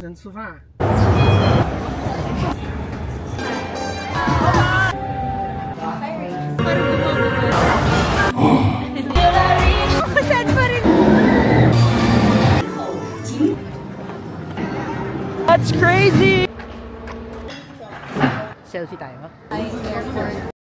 能吃饭。That's crazy! Selfie tayo. Airport.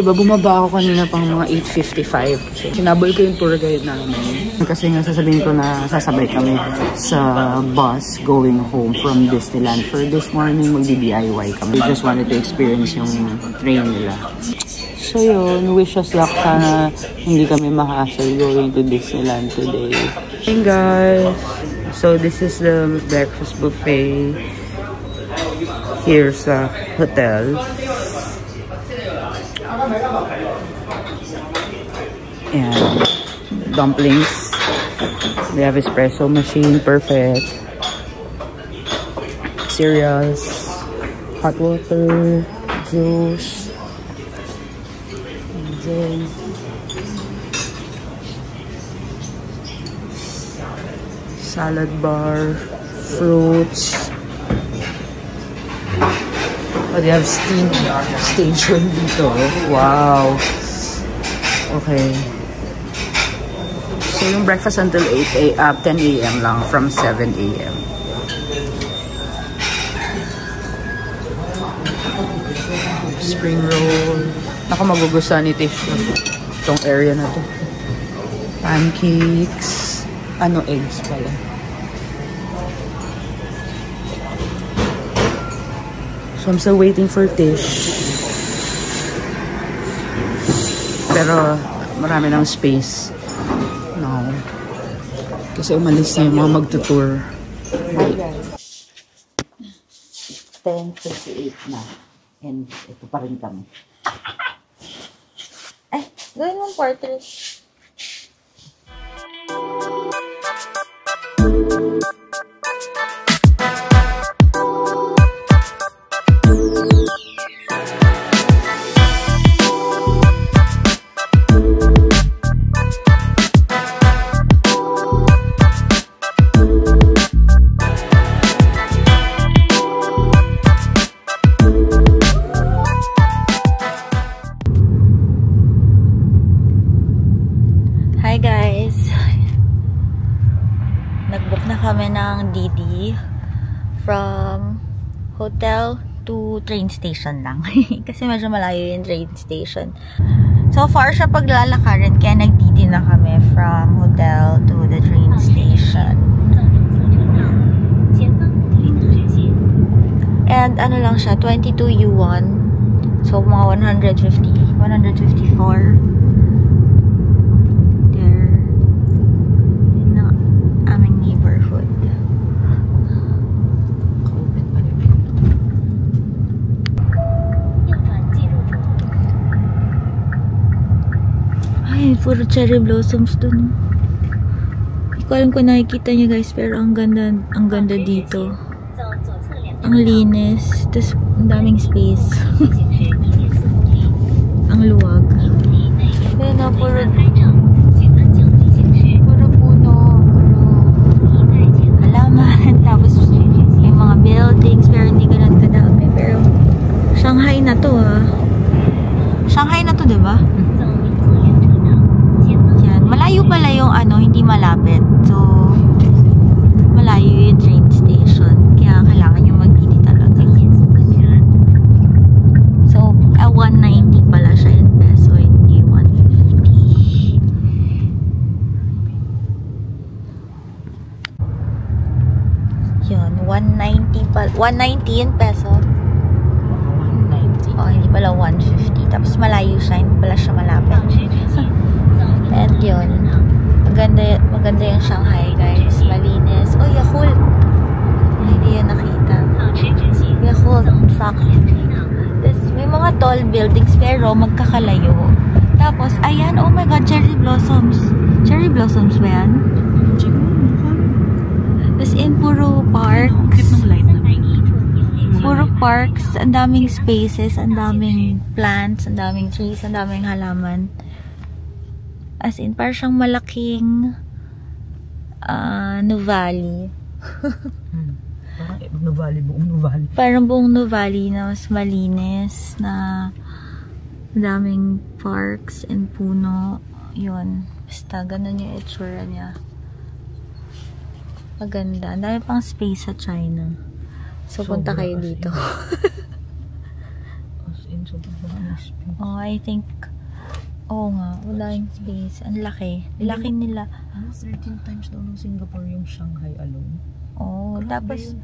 Diba, bumaba ako kanina pang mga 8:55. So, sinabol ko yung tour guide namin. Kasi nga sasabihin ko na sasabay kami sa bus going home from Disneyland. For this morning, mag-DIY kami. We just wanted to experience yung train nila. So yun, wish us luck. Sana hindi kami maka-hassle going to Disneyland today. Hey guys! So this is the breakfast buffet here sa hotel. And dumplings. They have espresso machine, perfect. Cereals, hot water, juice, and then salad bar, fruits. Oh, they have steam station dito. Wow. Okay. So yung breakfast until 10 a.m. lang from 7 a.m. Spring roll. Naku, magugustuhan ni Tish itong area na to. Pancakes. Ano, eggs pala. So I'm still waiting for Tish. Pero marami ng space. No. Kasi umalis na yung mga magtutour. Hi guys. 10:58 na. And ito pa rin kami. Ay, gawin mong portrait. Hi guys! Nag-book na kami ng DD from hotel to train station lang. Kasi medyo malayo yung train station. So far siya paglalakarin, kaya nag-DD na kami from hotel to the train station. And ano lang siya, 22 yuan. So mga 154. Puro cherry blossoms dun. Hindi ko alam kung nakikita nyo guys, pero ang ganda dito. Ang linis. Tapos ang daming space. Ang luwag. Kaya na puro puno. Puro halaman. Tapos may mga buildings, pero hindi ganun kadami. Pero Shanghai na to ha. Shanghai na to, diba? Malayo pala yung ano, hindi malapit. So, malayo yung train station. Kaya kailangan yung mag-DD talaga. So, 190 pala siya in peso, hindi 150. Yun, 190 pala. 190 in peso. 190. Oh, hindi pala 150. Tapos malayo siya, hindi pala siya malapit. And yun, maganda yung Shanghai guys, malinis. Oh, Yakult! Hindi yan nakita. Yakult factory. May mga tall buildings pero magkakalayo. Tapos, ayan, oh my god, cherry blossoms. Cherry blossoms ba yan? Tapos in puro parks. Puro parks, ang daming spaces, ang daming plants, ang daming trees, ang daming halaman. As in, parang siyang malaking Nuvali. Parang Nuvali, buong Nuvali. Parang buong Nuvali na mas malinis, na daming parks and puno. Yun. Basta, ganun yung itsura niya. Maganda. Ang dami pang space sa China. So, punta kayo dito. Oh, I think, nga, wala yung space. Ang laki. Laki nila. 13 times daw ng Singapore yung Shanghai alone. Oh, tapos,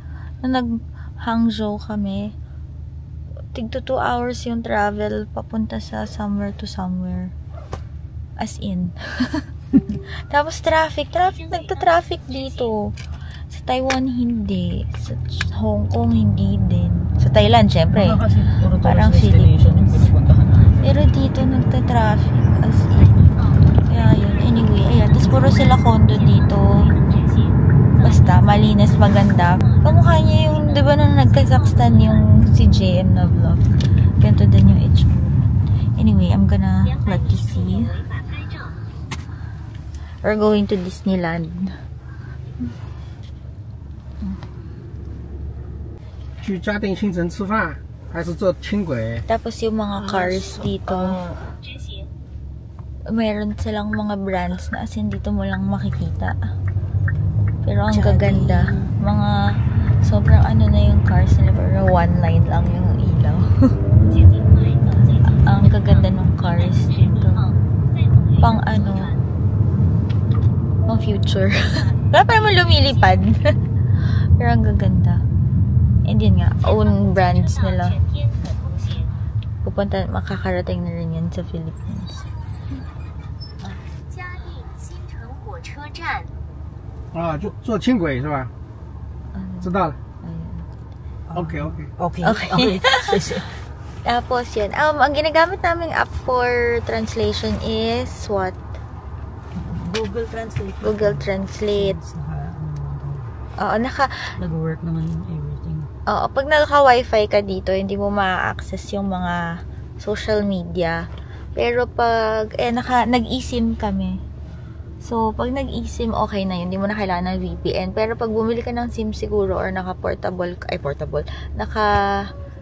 nung nag-Hangzhou kami, tig to 2 hours yung travel papunta sa somewhere to somewhere. As in. Tapos traffic. Nagta-traffic dito. Sa Taiwan, hindi. Sa Hong Kong, hindi din. Sa Thailand, syempre. Parang Philippines. Pero dito, nagta-traffic. As in. Kaya yun. Anyway, ayan. Tapos puro sila condo dito. Basta, malinis, maganda. Kamukha niya yung, di ba nung nag-Kazakhstan yung si JM na vlog. Ganito din yung itsura. Anyway, I'm gonna let you see. We're going to Disneyland. 去嘉定新城吃饭，还是坐轻轨？ Tapos yung mga cars dito, mayroon silang mga brands na as in dito mo lang makikita. Pero ang gaganda. Mga sobrang ano na yung cars nila, pero one line lang yung ilaw. Ang gaganda ng cars dito. Pang ano, pang future. Wala pa naman lumilipad. Pero ang gaganda. And yun nga, own brands nila. Pupunta, makakarating na rin yan sa Philippines. 啊，就坐轻轨是吧？知道了。OK。 Tapos yun. Ang ginagamit naming app for translation is what? Google Translate. Google Translate. Oo, nag-work naman everything. Oo, pag naka-wifi ka dito, hindi mo ma-access yung mga social media. Pero pag, nag-eSIM kami. So, pag nag-eSIM, okay na yun. Hindi mo na kailangan ng VPN. Pero pag bumili ka ng SIM siguro or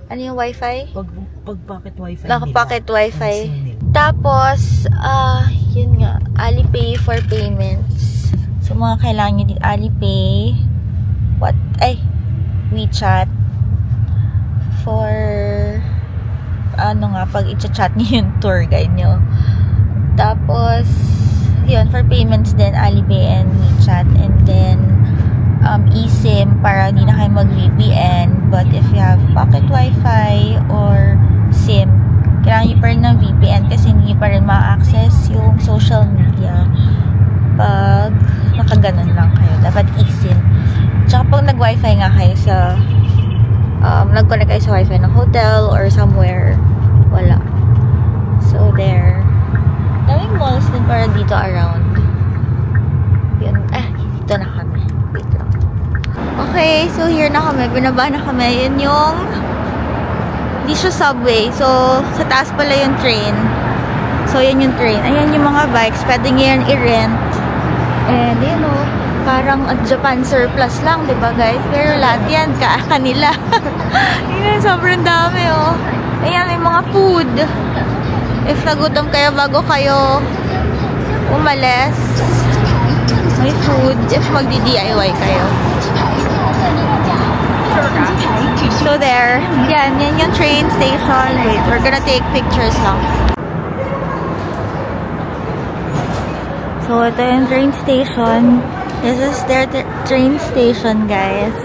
ano yung wifi? Pag pocket wifi. Naka-pocket wifi. Tapos, yun nga, Alipay for payments. So, mga kailangan nyo dito, Alipay, WeChat, for, pag i-chat nyo yung tour guide nyo. Tapos, yun, for payments din, Alipay and WeChat, and then, eSIM, para hindi na kayo mag-VPN, but if you have pocket wifi, or SIM, kailangan nyo pa rin ng VPN kasi hindi nyo pa rin ma-access yung social media pag nakaganon lang kayo. Dapat eSIM. Tsaka pag nag-wifi nga kayo sa nag-connect kayo sa wifi ng hotel or somewhere, wala. So there. Daming malls din para dito around. Yun. Dito na kami. Wait lang. Okay, so here na kami. Binaba na kami. Yun yung hindi siya subway. So, sa taas pala yung train. So, yan yung train. Ayan yung mga bikes. Pwede ngayon i-rent. And, yun o. Parang at Japan surplus lang, diba guys? Pero lahat yan, kanila. Yun, sobrang dami o. Ayan, may mga food. If nagutom kayo bago kayo umalis, may food. If magdi-DIY kayo. So there, yan yung train station. Wait, we're gonna take pictures lang. So ito yung train station. This is their train station, guys.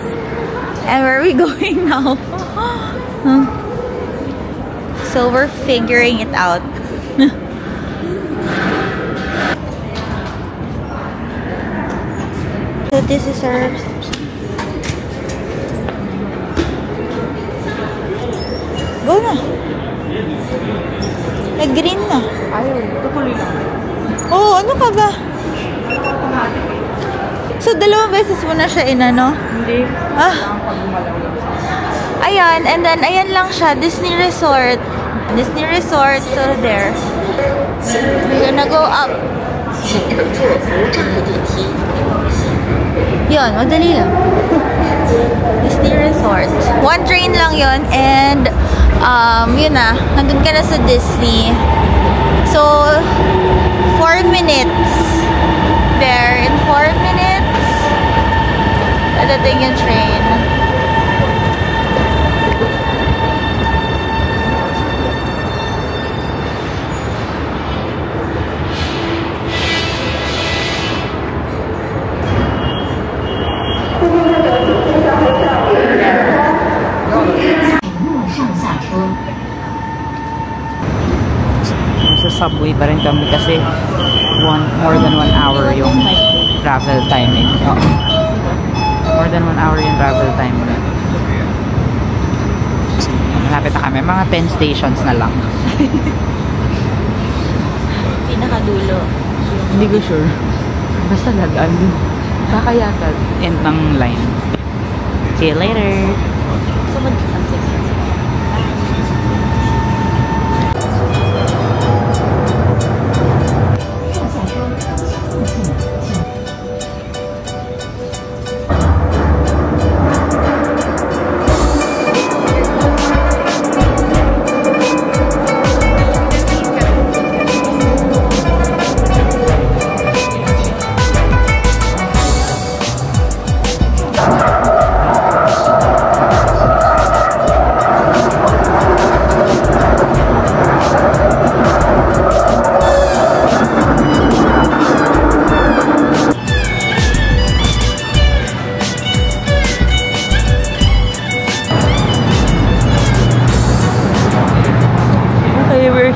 And where are we going now? So we're figuring it out. So this is our go na. Nag-green na. Ayaw, tukuloy lang. Oo, ano ka ba? So, 2 beses mo na siya inano? Hindi. Ayan, and then ayan lang siya, Disney Resort. Disney Resort, so there. We're gonna go up. Yun, madali lang. Disney Resort. One train lang yun, and yun na, nandun ka na sa Disney. So, 4 minutes. There, in 4 minutes, dadating yung train. Sa subway pa rin kami kasi more than 1 hour yung travel timing. More than 1 hour yung travel time. Malapit na kami. Mga 10 stations na lang. Pinakadulo. Hindi ko sure. Basta lagaan din. Kakayatad. End ng line. See you later.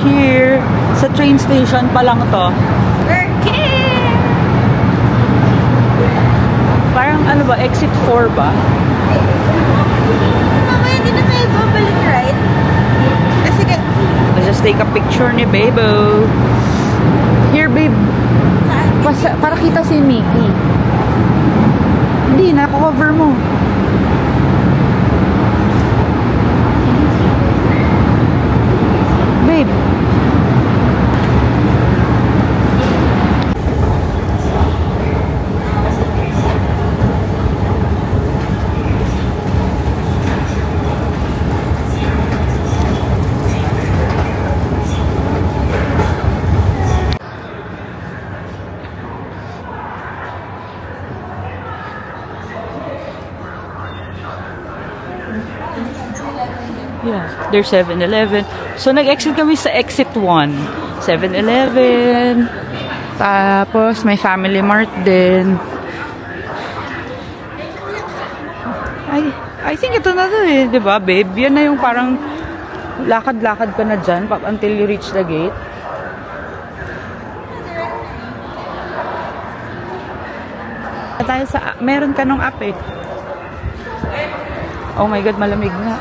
Here sa train station pa lang to. We're here! Parang ano ba, exit 4 ba? Mamaya hindi na tayo babalik, right? Sige. Let's just take a picture ni Bebo. Here, babe. Para kita si Mickey. Hindi, nako-cover mo. Babe. Yeah, there's 7-Eleven. So, nag-exit kami sa exit 1. 7-Eleven. Tapos, may Family Mart din. I think ito na to eh. Diba, babe? Yan na yung parang lakad-lakad ka na dyan until you reach the gate. Tayo sa, meron ka nung app eh. Oh my God, malamig na.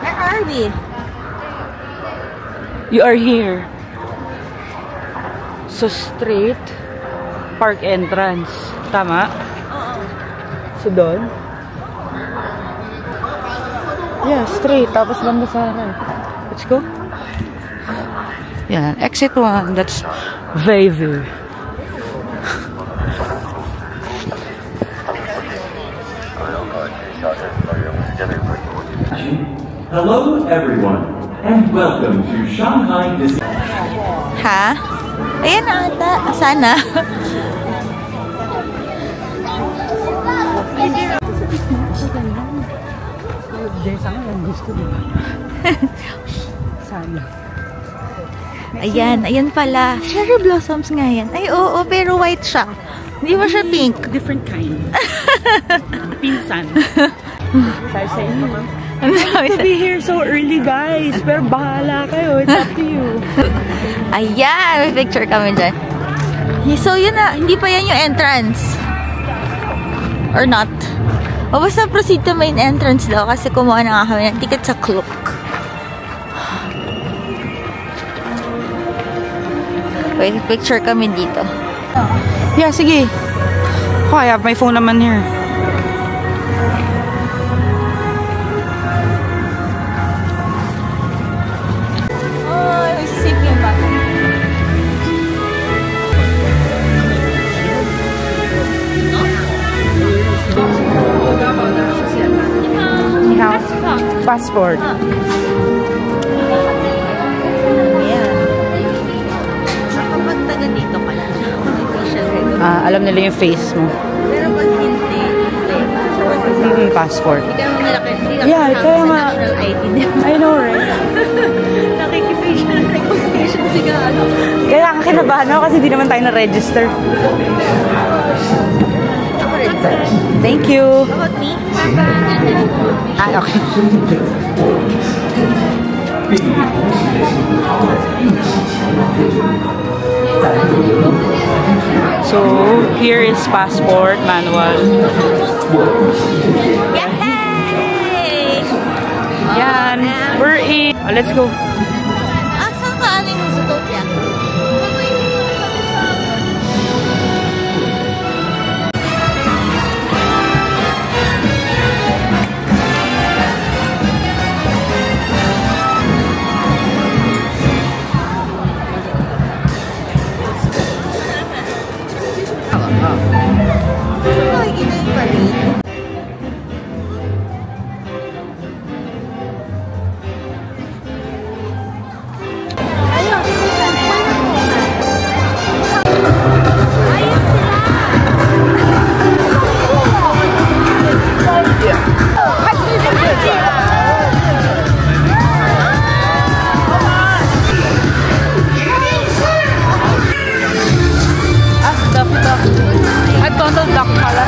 Where are we? You are here. So straight, park entrance. Tama? Oo. So doon? Yeah, straight. Tapos banda sa harap. Let's go. Yeah, exit 1. That's Vevey. Hello everyone, and welcome to Shanghai Disney. Ha? Ayan na ata. Sana. Ayan, ayan pala. Cherry blossoms nga yan. Ay, oo, pero white siya. Hindi ba siya pink? Different kind. Pinsan. Sabi sa inyo. To be here so early, guys. Pero bahala kayo. It's up to you. Ayan, may picture kami dyan. So, yun na. Hindi pa yan yung entrance. Or not. O, basta proceed to main entrance daw kasi kumuha na nga kami ng ticket sa Klook. Wait, picture kami dito. Yeah, sige. Oh, I have my phone naman here. Oh, isisip yung bata. Ni hao. Passport. Kapag taga dito ka na, Alam nila yung face mo. pero pag hindi, Passport. hindi ka naman nalaki. Yeah, kaya sa nga. national ID niya. I know, right? Nakikifacial recognition siya. Kaya ang kinabahan ako kasi di naman tayo na-register. Ako rin. Thank you. About me? Okay. So, here is passport manual. Yay! Yan. We're in. Let's go. Saan ka? Ano yung Zootopia? Nakikita yung parade. Donald Duck pala.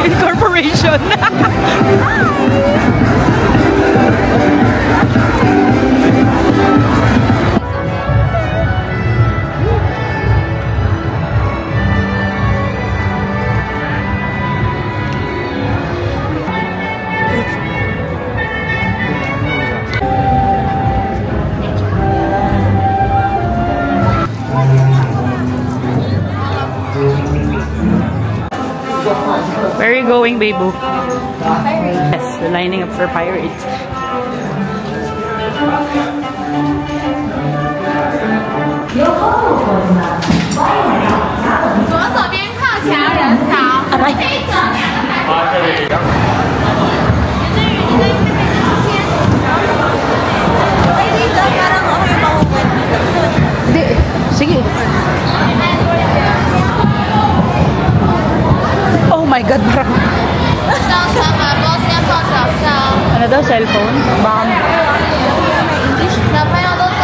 Incorporation. Where are you going, Babu? Pirates. Yes, we're lining up for Pirates. Sige. Oh my God, parang... Ano daw, cellphone? Baka...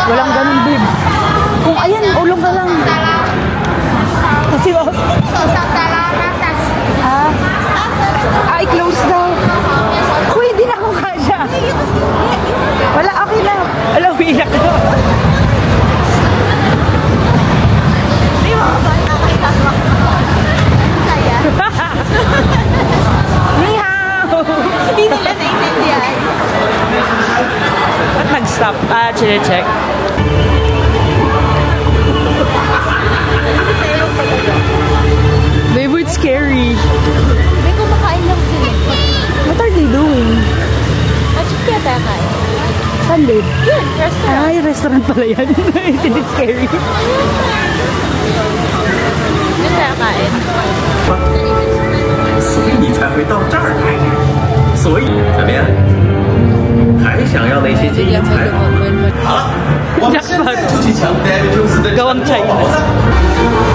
Walang ganun, babe. Kung ayan, ulong ka lang. Kasi ba? I-close daw. Uy, hindi na akong kasya. Wala, okay na. Alam, iyak na. Di ba? Hindi nila naintindihan. Ba't nag-stop? Chine-check. Babe, it's scary. Hindi, kumakain lang sila. What are they doing? Actually, kaya tayo kain. Saan, babe? Yun, restaurant. Ay, restaurant pala yan. Isn't it scary? Yun tayo kain. 所以你才会到这儿来。所以怎么样？还想要那些金银财宝？好了，我们现在就去抢 Daniel Jones 的珍宝宝藏。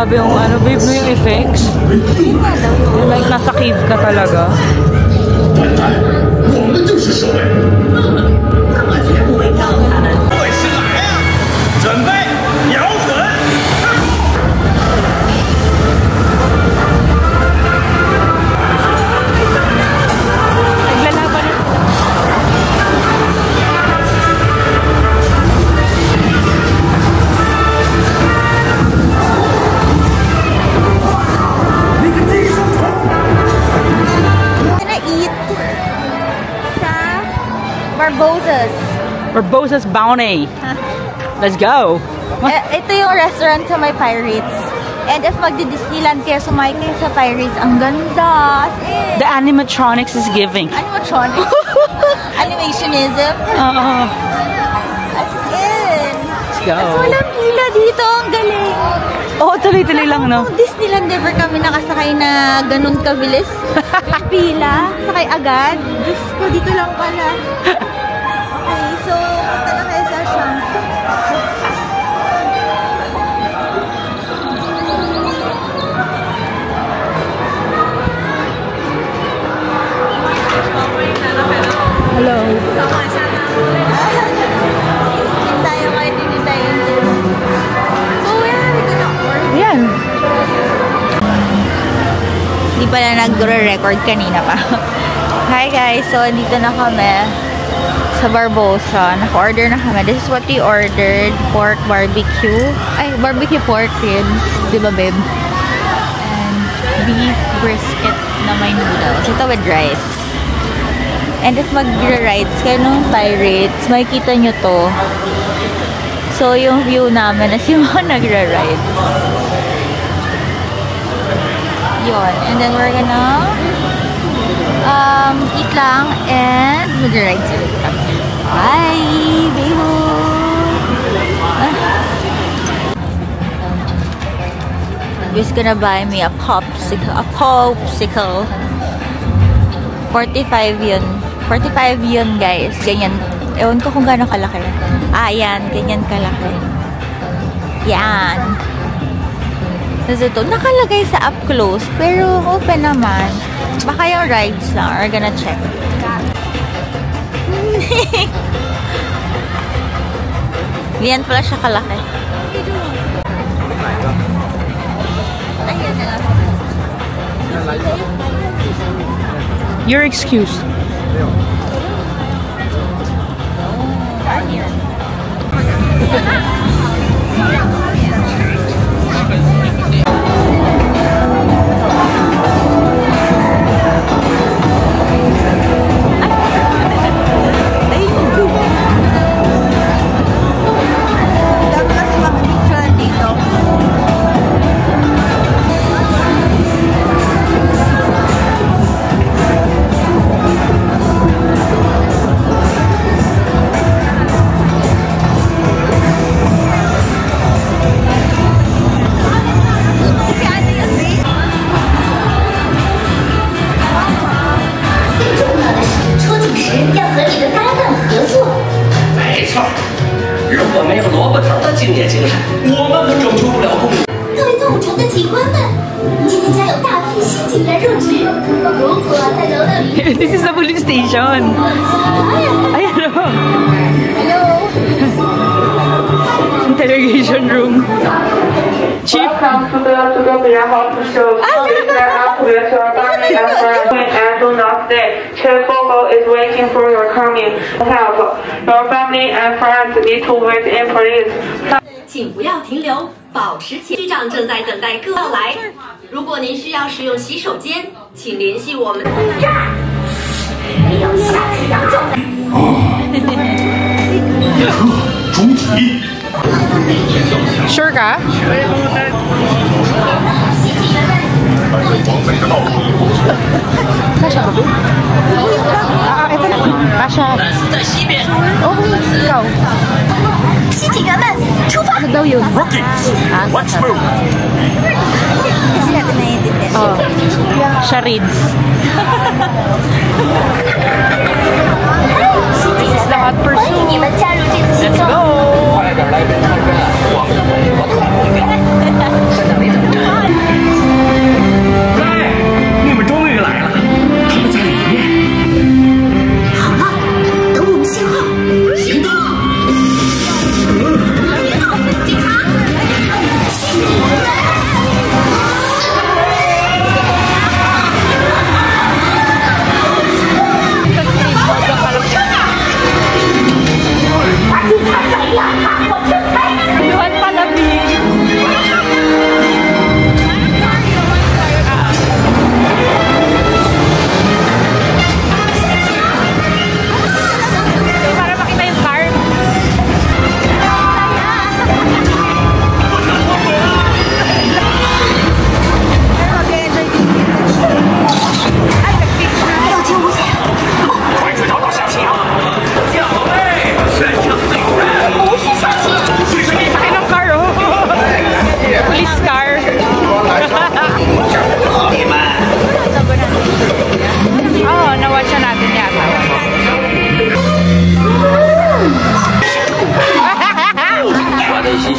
grabe yung ano, babe, no, yung effects. Yung like nasa cave ka talaga. 我们就是守卫。可绝不会告他们。会是哪呀？准备瞄准。Naglalaban na. Barbosa's. Barbosa's Bounty. Let's go. Ito yung restaurant sa may Pirates. And if magdi-Disneyland kayo, sumakay kayo sa Pirates, ang ganda. The animatronics is giving. Animatronics? Animationism? As in. Let's go. As walang pila dito. Ang galing. Oh, tuloy-tuloy lang, no? Kung Disneyland, never kami nakasakay na ganun kabilis. Yung pila, sakay agad. Diyos ko, dito lang pala. Okay, so, punta na kayo sa Shanghai. Hello. Tayo kahit hindi tayo. So, where are we gonna order? Yan. Hindi pala nagre-record kanina pa. Hi guys, so dito na kami sa Barbosa. Naka-order na kami. This is what we ordered. Pork barbecue. Ay, barbecue pork ribs. Diba, babe? And beef brisket na may noodles. Ito with rice. And if mag-rides kayo ng Pirates, makikita nyo to. So, yung view namin is yung mga nagra-rides. Yun. And then we're gonna eat lang and mag-ride ulit kami. Bye! Beho! Just gonna buy me a popsicle. A popsicle. 45 yun. 45 yun, guys. Ganyan. Ewan ko kung gaano kalaki. Ah, yan. Ganyan kalaki. Yan. Tapos ito, nakalagay sa up close, pero open naman. Baka yung rides lang. We're gonna check. Yan pala siya kalaki. You're excused. This is the police station. Ayan o. Hello. Interrogation room. Chief. Welcome to the Hospital show. Please let us with your family and friends and do not stay. Chief Fogo is waiting for your coming. Help. Your family and friends need to wait in place. 请不要停留，保持局长正在等待各到来。如果您需要使用洗手间，请联系我们。这儿没有下次让众人。主体。 Sure ka? Kasha ba? Ito na. Kasha. Oh, ikaw. 新警员们，出发！ Ano daw yun? Let's move. Kasi natin naiintindihan. Oh. Charades. This is the hot pursuit. 欢迎你们加入这次行动。 Let's go! 快点来，别看着，往这边，我看不掉。站长，你怎么这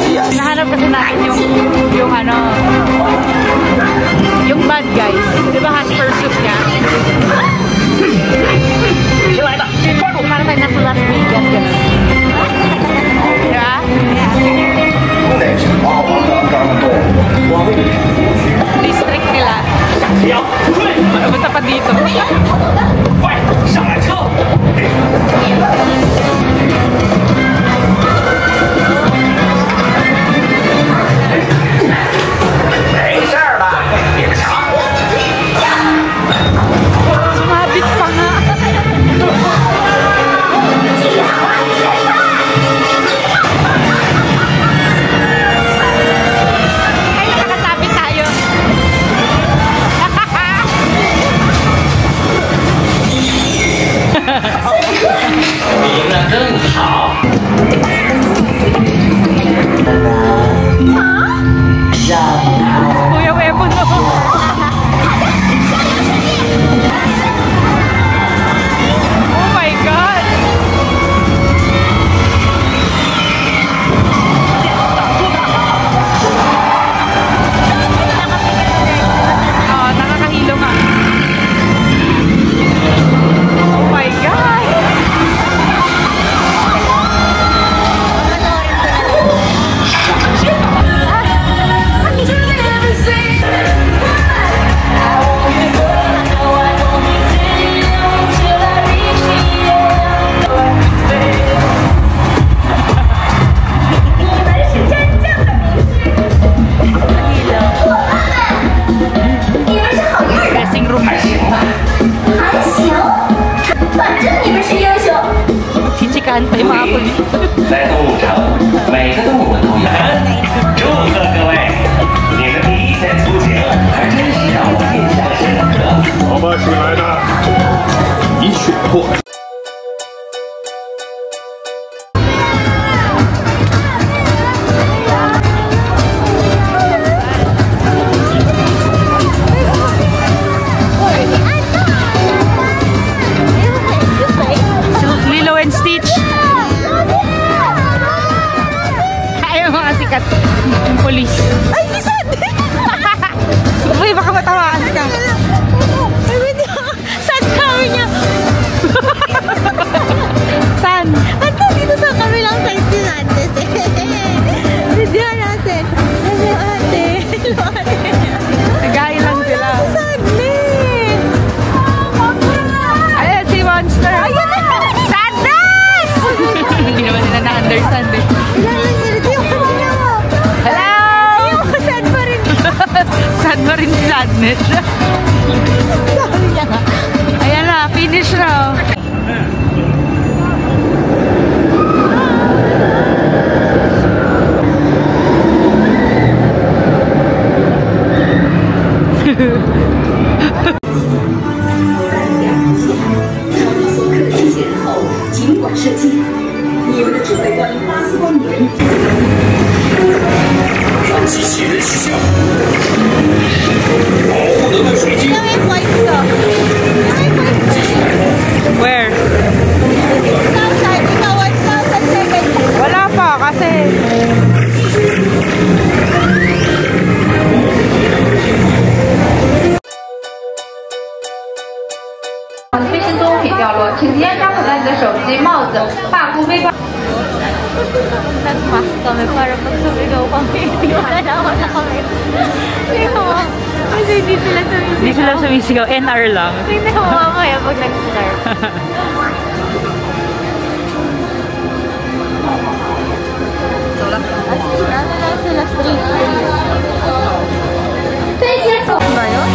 Hinahanap kasi natin yung ano, yung bad guys. Di ba has pursuit niya? Parang tayo nasa Las Vegas, gano'n. Diba? District nila. Punta pa dito. Sumabit pa nga. Ay, nakakasabit tayo. Kuya Webo no. Oh my God. Oh, nakakahilo nga. Oh my God. Dressing room. 还行，反正你们是英雄。 Chichikahan pa yung mga pulis. 在动物城，每个动物都有。祝贺各位，你们第一天出行，还真是让我印象深刻。老爸请来的，你血破。 Lilo and Stitch. Ayaw mga sikat yung polis. Ay, si Sandy! Uy, baka matawaan ka. Saan kami niya? Saan? Ito, dito sa kabilang side si Sandes eh. Video natin. Hello, ate. Hello, ate. Nagaya lang sila. Si Sandes! Ayan, si Monster. Ayun na! Sandes! Hindi naman nila na-understand eh. Hello! Sad pa rin. Sad pa rin si Sadness. Sabi niya nga. Ayan na, finish na. Where? Wala pa kasi.飞行中可以掉落，请提前抓好你的手机、帽子、发箍、背包。 Nag-mask kami para pag sumigaw kami, hindi wala na ako na kami. Kasi hindi sila sumisigaw. Hindi sila sumisigaw, NR lang. Hindi ako mamaya pag nag-start. Ano lang sila street? 飞机走。 Ba yun?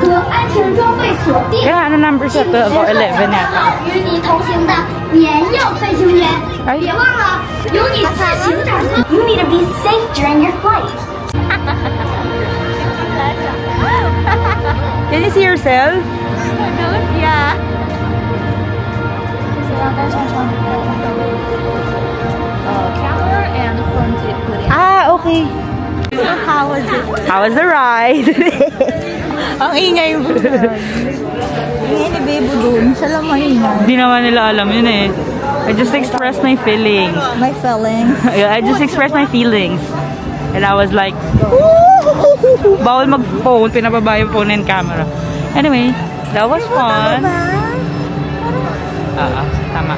和安全装备锁定。 Kaya ano number sa 12 o 11 yata? 与你同行的年幼飞行员，别忘了有你自行掌舵。You need to be safe during your flight. Can you see yourself? Yeah. Camera and front put in. Ah, okay. So how was it? How was the ride? Ang ingay mo. Ingay ni Bebo dun. Siya lang maingay. Hindi naman nila alam yun eh. I just expressed my feelings. My feelings? I just expressed my feelings. And I was like, bawal mag-phone. Pinababa yung phone and camera. Anyway, that was fun. Tama.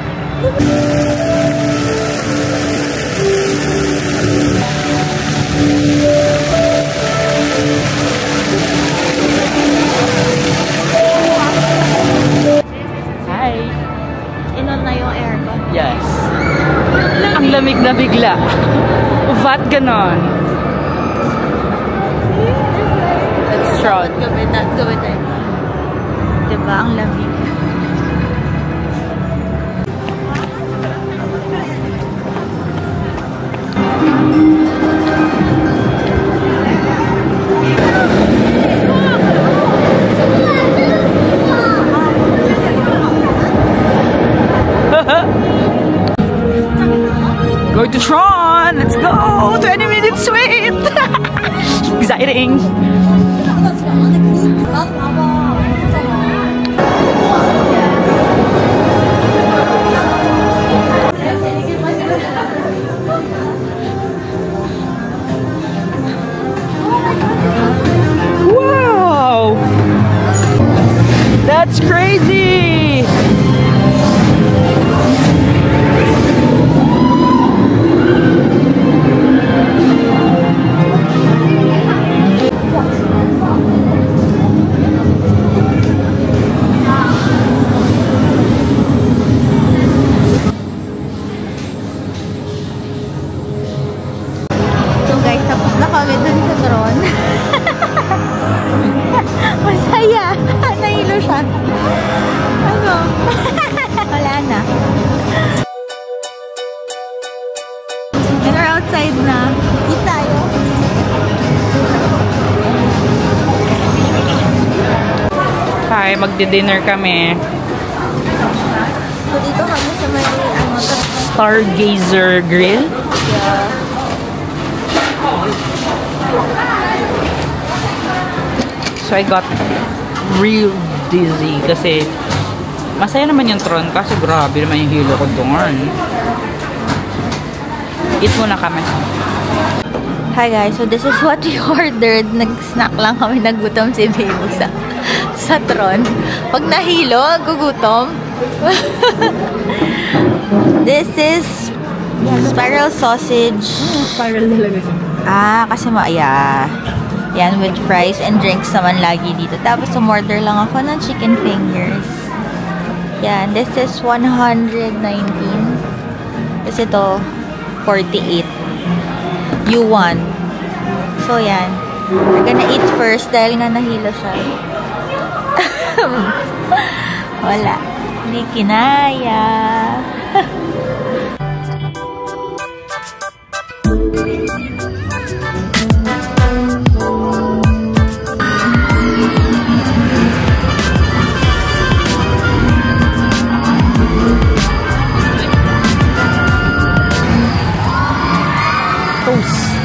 Hi. Inon na yung aircon. Yes. Ang lamig na bigla. Ba't ganon? Let's try. Gawin tayo. Diba? Ang lamig. Going to Tron! Let's go! 20 minutes wait! Exciting! Wow! That's crazy! Masaya. Nahilo siya. Ano? Wala na. And we're outside na. Eat tayo. Hi, magdi-dinner kami. So dito kami sa may Stargazer Grill. Yeah. So I got real dizzy kasi masaya naman yung Tron kasi grabe naman yung hilo ko doon. Eat muna kami. Hi guys, so this is what we ordered. Nag-snack lang kami, nagutom si Bebo sa Tron. Pag nahilo, gugutom. This is spiral sausage. Spiral talaga siya. Kasi yeah. Yan, with fries and drinks naman lagi dito. Tapos umorder lang ako ng chicken fingers. Yan, this is 119. Tapos ito, 48. U1. So yan. We're gonna eat first dahil nga nahilo siya. Wala. Hindi kinaya.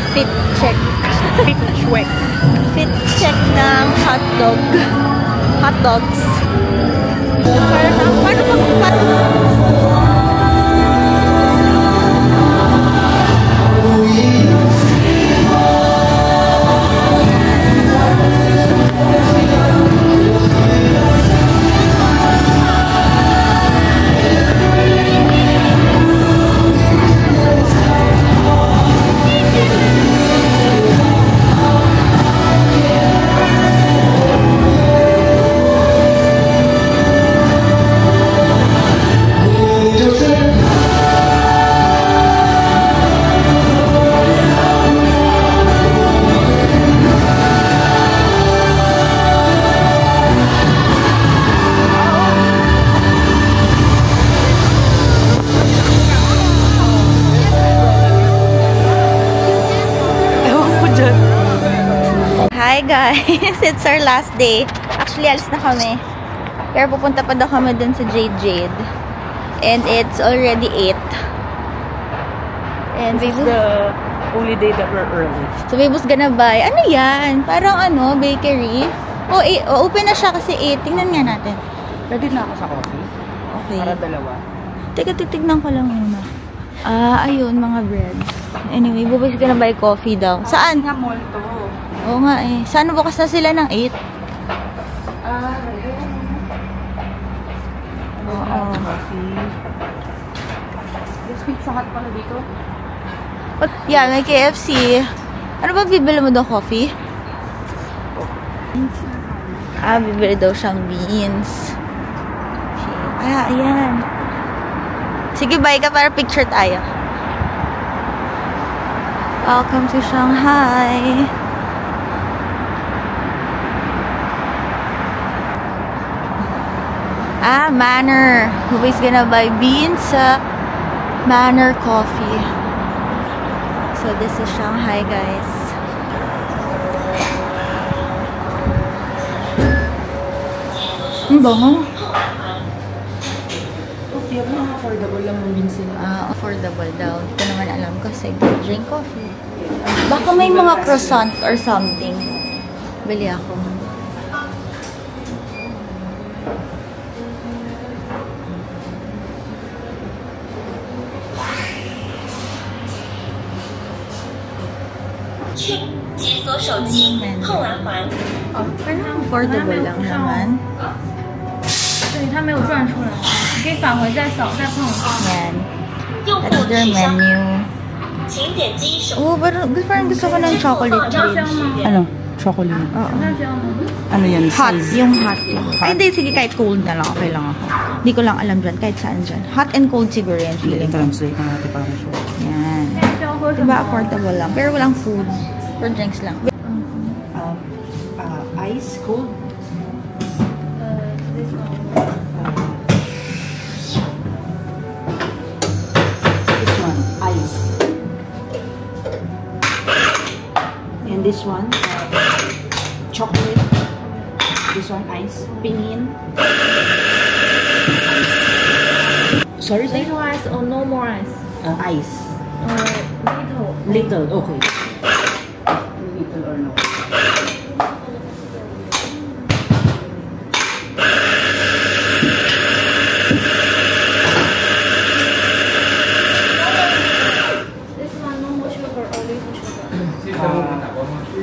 Fit check. Fit check ng hotdog. Hotdogs. Paano magpat? Hi guys! It's our last day. Actually, alis na kami. Pero pupunta pa daw kami dun sa Jade. And it's already 8. And This is the only day that we're early. So Baby's gonna buy, ano yan? Parang bakery. Oh, open na siya kasi 8. Tingnan nga natin. Pwede na ako sa coffee. Okay. Para dalawa. Teka, titignan ko lang muna. Ayun, mga bread. Anyway, bubis ka na buy coffee daw. Saan? Nga mall to. Oo nga eh. Saan bukas na sila ng 8? Oo. Coffee. This pizza hut pala dito. Yeah, may KFC. Ano ba bibili mo daw, coffee? Bibili daw siyang beans. Okay. Ayan. Sige, bye ka para picture tayo. Welcome to Shanghai. Manor. Who's gonna buy beans sa Manor Coffee. So this is Shanghai, guys. Ang bango. Okay, affordable lang yung beans nila. Affordable daw. Hindi ko naman alam kasi drink coffee. Baka may mga croissant or something. Bili ako. Parang affordable lang naman. Yan. That's their menu. Oh, parang gusto ko ng chocolate bridge. Ano? Chocolate? Oo. Ano yan? Hot. Size? Yung hot. Ay, hindi. Sige, kahit cold na lang. Okay lang ako. Hindi ko lang alam dyan. Kahit saan dyan. Hot and cold siguro yan. Feeling ko. I-translate na natin para sure. Yan. Diba affordable lang. Pero walang food. For drinks lang. Ice? Cold? This one, ice. And this one, chocolate. This one, ice. Pinyin. Sorry, say? Little ice or no more ice? Ice. Little. Little, okay. Little or no. This one no more sugar or little sugar?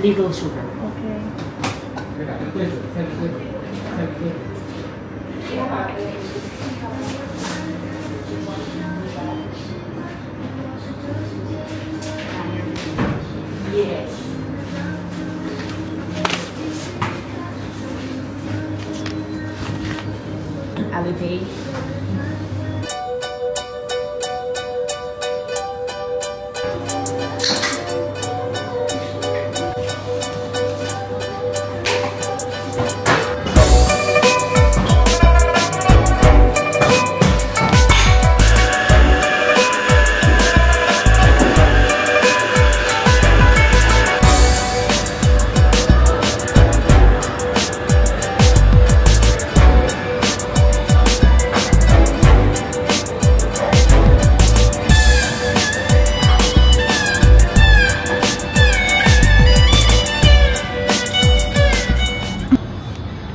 Little sugar. Okay. Yes. Alipay.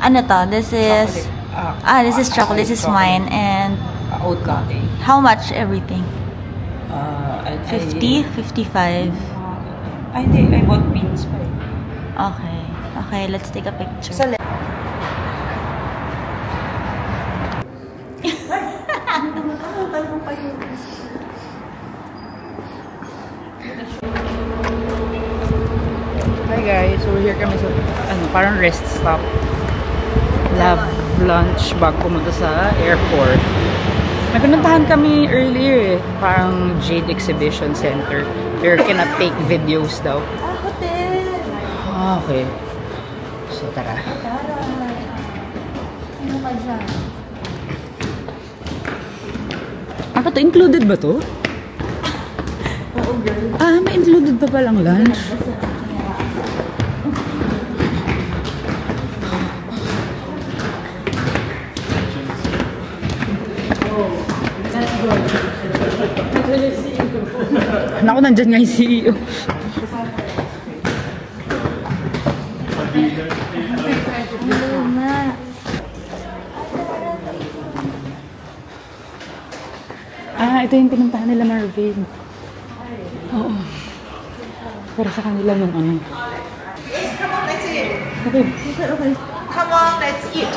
Ano to? This is... this is chocolate. This is mine. And... Oat coffee. How much everything? 50? 55? I think I bought beans pa eh. Okay. Okay, let's take a picture. Hi guys, so here kami sa parang rest stop. Love lunch bago pumunta sa airport. May pinuntahan kami earlier eh, parang Jade Exhibition Center. There cannot take videos daw. Hotel! Okay. So tara. Ano ka dyan? Ano to? Included ba to? Oo, girl. May included pa palang lunch. Naku, nandyan nga yung CEO. ito yung pinuntahan nila Marvin. Oo. Para sa kanila nung ano. Come on, let's eat. Okay. Okay. Come on, let's eat.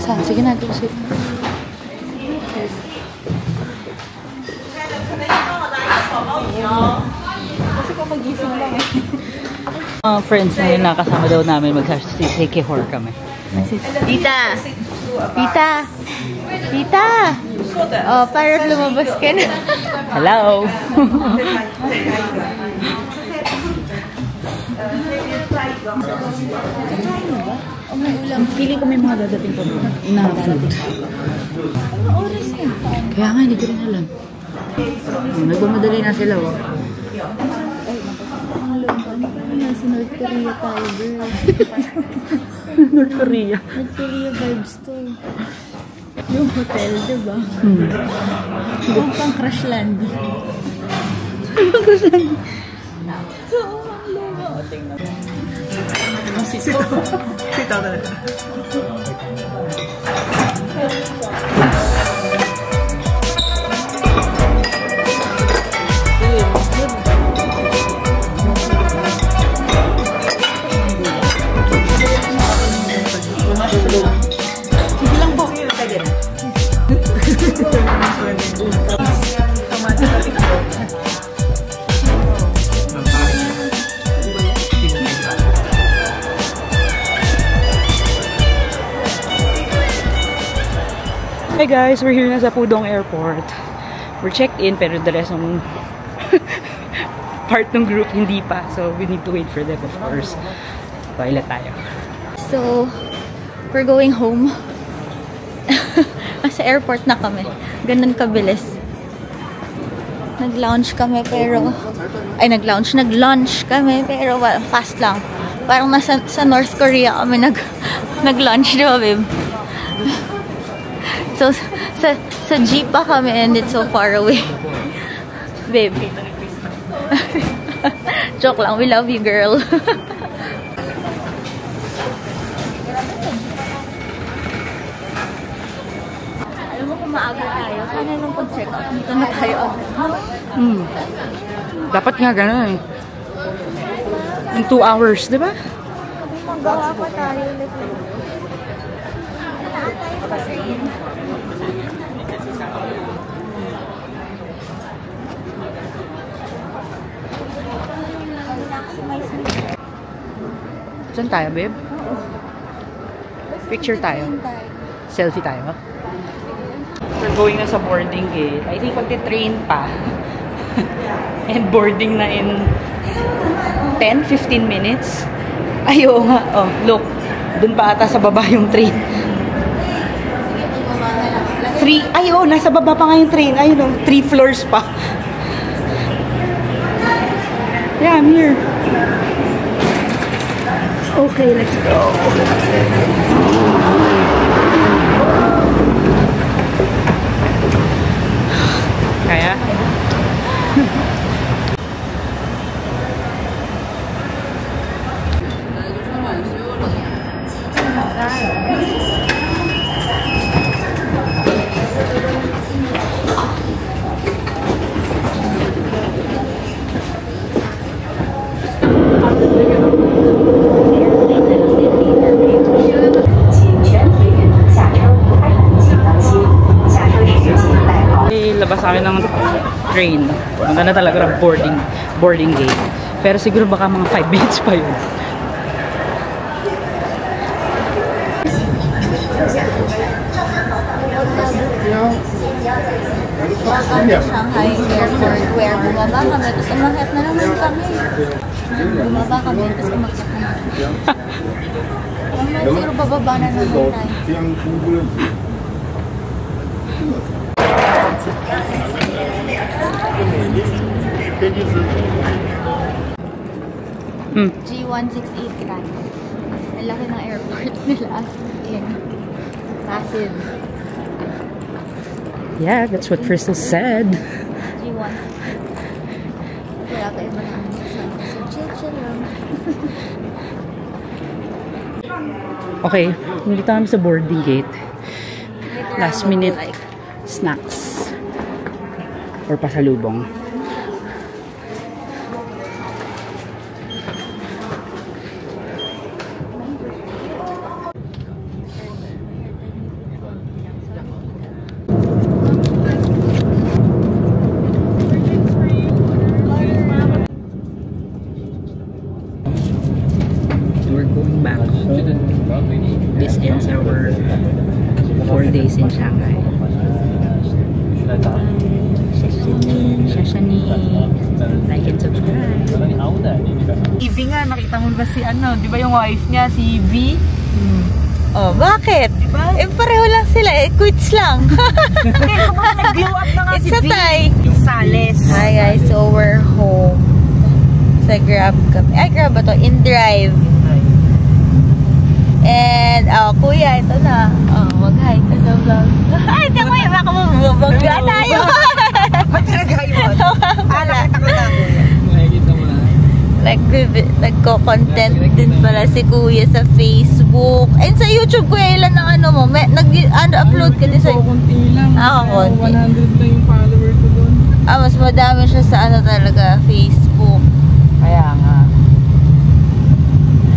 Saan? Sige na, tusip. Friends, ngayon nakasama daw namin mag-sikihor kami. Tita! Tita! Tita! Oh, para lumabas ka na. Hello! Feeling ko may mga dadating pa na food. Kaya nga, hindi ko rin alam. Nagmamadali na sila, oh. Nasa North Korea tayo, girl. North Korea. North Korea vibes to. Yung hotel, diba? Yung pang crash land. Pang crash land. So, ang luma. O, tingnan mo. Sitaw talaga. Sige lang po. Hey guys, we're here na sa Pudong Airport. We're checked in pero the rest ng part ng group hindi pa. So we need to wait for them, of course. Toilet tayo. So, we're going home. Sa airport na kami. Ganun kabilis. Nag-lounge kami pero... Ay, nag-launch kami pero fast lang. Parang nasa sa North Korea kami nag-launch, diba, babe? So, sa jeep pa kami and it's so far away. Babe. Joke lang, we love you, girl. Alam mo kung maaga tayo, sana nung pag-check out, dito na tayo agad. Dapat nga gano'n eh. In 2 hours, di ba? Magawa pa tayo. Saan tayo, babe? Picture tayo. Selfie tayo. We're going na sa boarding gate. I think magti-train pa. And boarding na in 10-15 minutes. Ayaw nga. Oh, look. Doon pa ata sa baba yung train. Ayaw, nasa baba pa nga yung train. Ayun, 3 floors pa. Yeah, I'm here. Okay, let's go. Kaya? Labas kami ng train. Maganda na talaga ng boarding gate. Pero siguro baka mga 5 minutes pa yun. Shanghai Airport where bumaba kami tapos umakyat na naman kami. Bumaba kami tapos umakyat na naman. Siguro bababa na naman tayo. G168 lang. Ang laki ng airport nila as in. Massive. Yeah, that's what Crystal said. G1. Wala pa iba na ang sa chill lang. Okay, nandito kami sa boarding gate. Last minute snacks or pasalubong. We're going back home. This ends our 4 days in Shanghai. Like and subscribe. Evie nga, nakita mo ba si ano? Di ba yung wife niya, si V? Oh, bakit? Diba? Eh, pareho lang sila. Eh, quits lang. Nag-glow up na nga si V. It's a tie. Sales. Hi guys, so we're home. Sa Grab kami. Ay, Grab ba to? InDrive. And, kuya, ito na. Mag-hi ka sa vlog. Ay, ito mo yung baka mababagla tayo. Ba't talaga yun? Nakita ko na, kuya. Nakikita mo na. Nagko-content din pala si kuya sa Facebook. And sa YouTube, kuya, ilan ang ano mo? Nag-upload ka din sa... Konti lang. Konti. 100 na yung follower ko doon. Mas madami siya sa ano talaga, Facebook. Kaya nga.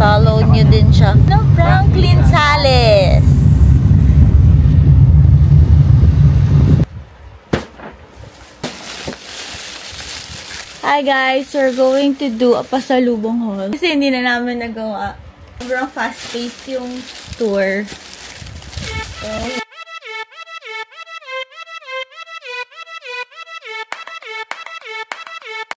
Follow nyo din siya. No, Franklin Sales. Hi guys, we're going to do a pasalubong haul. Kasi hindi na namin nagawa. Sobrang fast-paced yung tour. So,